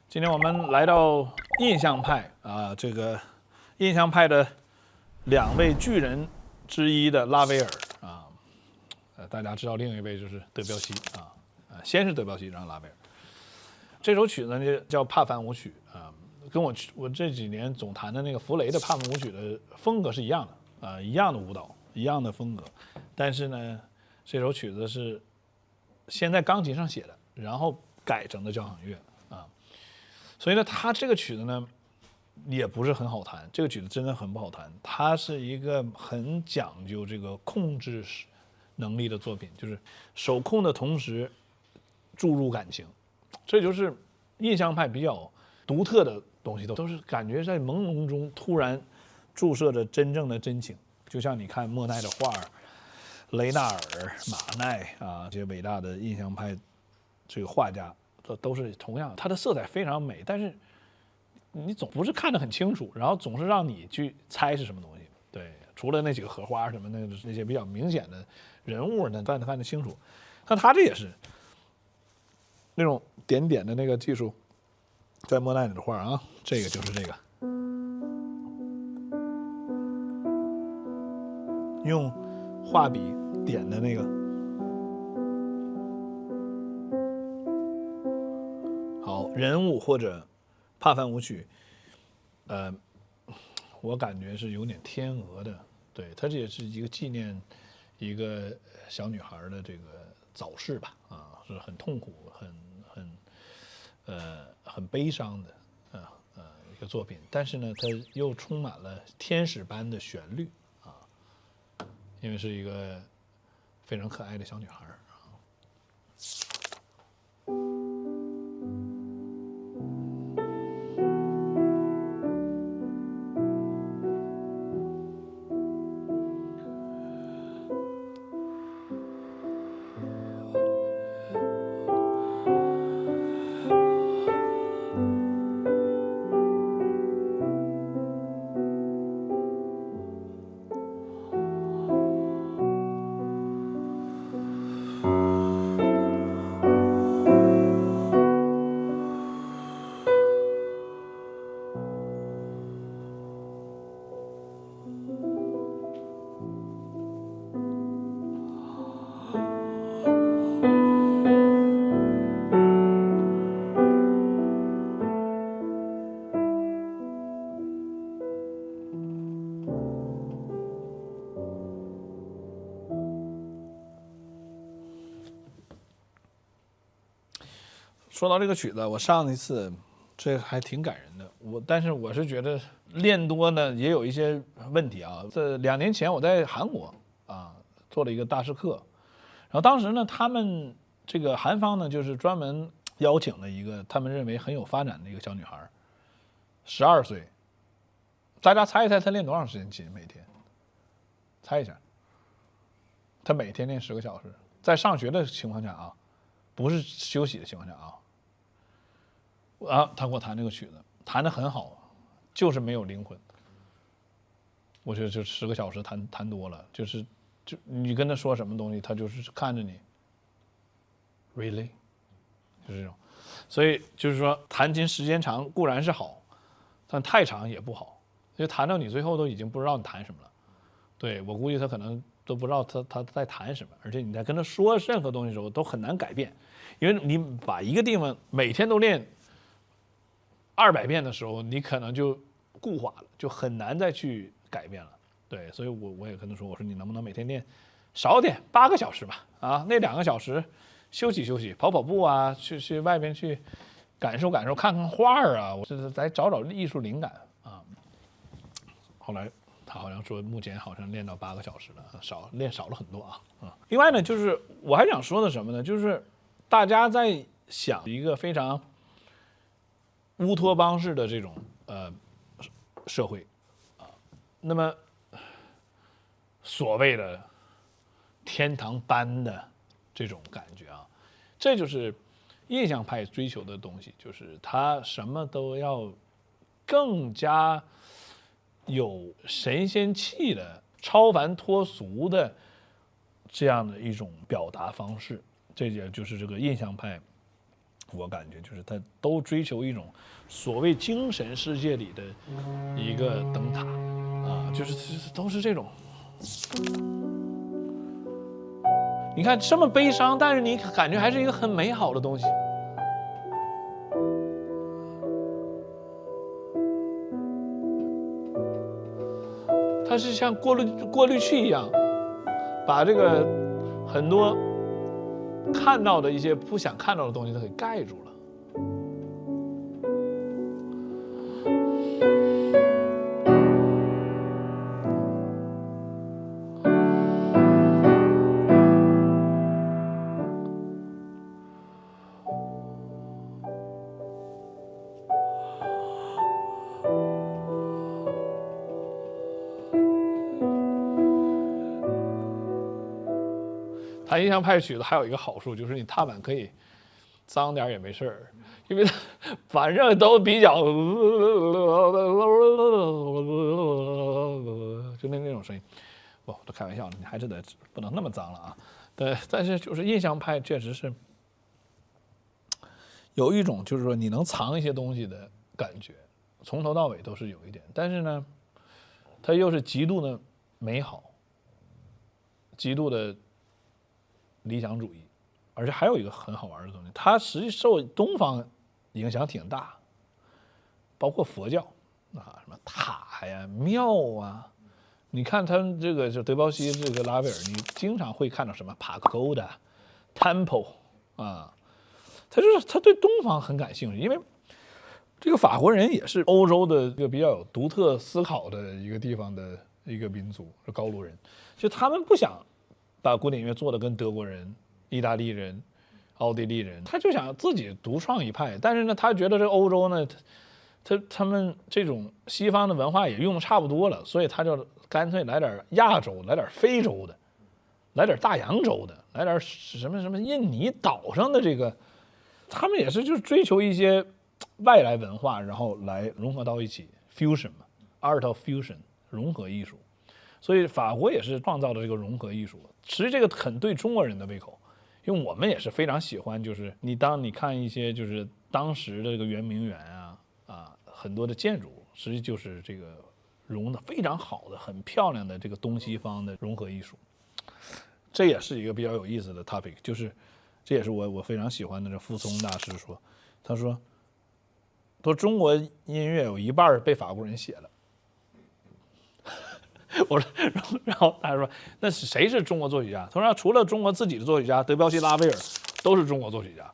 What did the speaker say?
今天我们来到印象派啊，这个印象派的2位巨人之一的拉威尔啊，大家知道另一位就是德彪西啊，先是德彪西，然后拉威尔。这首曲子呢叫帕凡舞曲啊，跟我这几年总弹的那个弗雷的帕凡舞曲的风格是一样的啊，一样的舞蹈，一样的风格，但是呢，这首曲子是先在钢琴上写的，然后改成的交响乐啊。所以呢，他这个曲子呢，也不是很好弹。这个曲子真的很不好弹，它是一个很讲究这个控制能力的作品，就是手控的同时注入感情，这就是印象派比较独特的东西，都是感觉在朦胧中突然注射着真正的真情。就像你看莫奈的画，雷纳尔、马奈啊这些伟大的印象派这个画家。都是同样，它的色彩非常美，但是你总不是看得很清楚，然后总是让你去猜是什么东西。对，除了那几个荷花什么那些比较明显的人物呢，看得清楚。那他这也是那种点点的那个技术，在莫奈里的画啊，这个就是这个，用画笔点的那个。人物或者帕凡舞曲，我感觉是有点天鹅的，对，它这也是一个纪念一个小女孩的这个早逝吧，啊，是很痛苦、很悲伤的一个作品，但是呢，它又充满了天使般的旋律啊，因为是一个非常可爱的小女孩。说到这个曲子，我上一次这还挺感人的。但是我是觉得练多呢也有一些问题啊。这2年前我在韩国啊做了一个大师课，然后当时呢他们这个韩方呢就是专门邀请了一个他们认为很有发展的一个小女孩，12岁。大家猜一猜她练多长时间琴？每天？猜一下。她每天练10个小时，在上学的情况下啊，不是休息的情况下啊。他给我弹这个曲子，弹得很好，就是没有灵魂。我觉得就10个小时弹多了，就你跟他说什么东西，他就是看着你 ，really， 就是这种。所以就是说，弹琴时间长固然是好，但太长也不好，因为弹到你最后都已经不知道你弹什么了。对，我估计他可能都不知道他在弹什么，而且你在跟他说任何东西的时候都很难改变，因为你把一个地方每天都练200遍的时候，你可能就固化了，就很难再去改变了。对，所以我也跟他说，我说你能不能每天练少点，8个小时吧，啊，那2个小时休息休息，跑跑步啊，去外边去感受感受，看看画啊，我这来找找艺术灵感啊。后来他好像说，目前好像练到8个小时了，练少了很多啊。另外呢，就是我还想说的什么呢？就是大家在想一个非常乌托邦式的这种社会啊，那么所谓的天堂般的这种感觉啊，这就是印象派追求的东西，就是他什么都要更加有神仙气的、超凡脱俗的这样的一种表达方式。这也就是这个印象派我感觉就是他都追求一种所谓精神世界里的一个灯塔啊，就是都是这种。你看这么悲伤，但是你感觉还是一个很美好的东西。它是像过滤器一样，把这个很多看到的一些不想看到的东西都给盖住了。弹印象派曲子还有一个好处，就是你踏板可以脏点也没事儿，因为它反正都比较就那种声音。不，都开玩笑了，你还是不能那么脏了啊。对，但是就是印象派确实是有一种就是说你能藏一些东西的感觉，从头到尾都是有一点，但是呢，它又是极度的美好，极度的理想主义，而且还有一个很好玩的东西，它实际受东方影响挺大，包括佛教啊，什么塔呀、庙啊，你看他们这个就德彪西这个拉威尔，你经常会看到什么帕克沟的 temple 啊，他对东方很感兴趣，因为这个法国人也是欧洲的一个比较有独特思考的一个地方的一个民族，是高卢人，就他们不想把古典音乐做的跟德国人、意大利人、奥地利人，他就想自己独创一派。但是呢，他觉得这个欧洲呢，他们这种西方的文化也用的差不多了，所以他就干脆来点亚洲，来点非洲的，来点大洋洲的，来点什么印尼岛上的这个，他们也是就是追求一些外来文化，然后来融合到一起 ，fusion 嘛 ，art of fusion 融合艺术。所以法国也是创造了这个融合艺术，其实这个很对中国人的胃口，因为我们也是非常喜欢，就是当你看一些就是当时的这个圆明园很多的建筑，实际就是这个融的非常好的、很漂亮的这个东西方的融合艺术，这也是一个比较有意思的 topic， 就是这也是我非常喜欢的这傅聪大师说，他说中国音乐有一半被法国人写了。我说，然后他说：“那谁是中国作曲家？”他说：“除了中国自己的作曲家德彪西、拉威尔，都是中国作曲家。”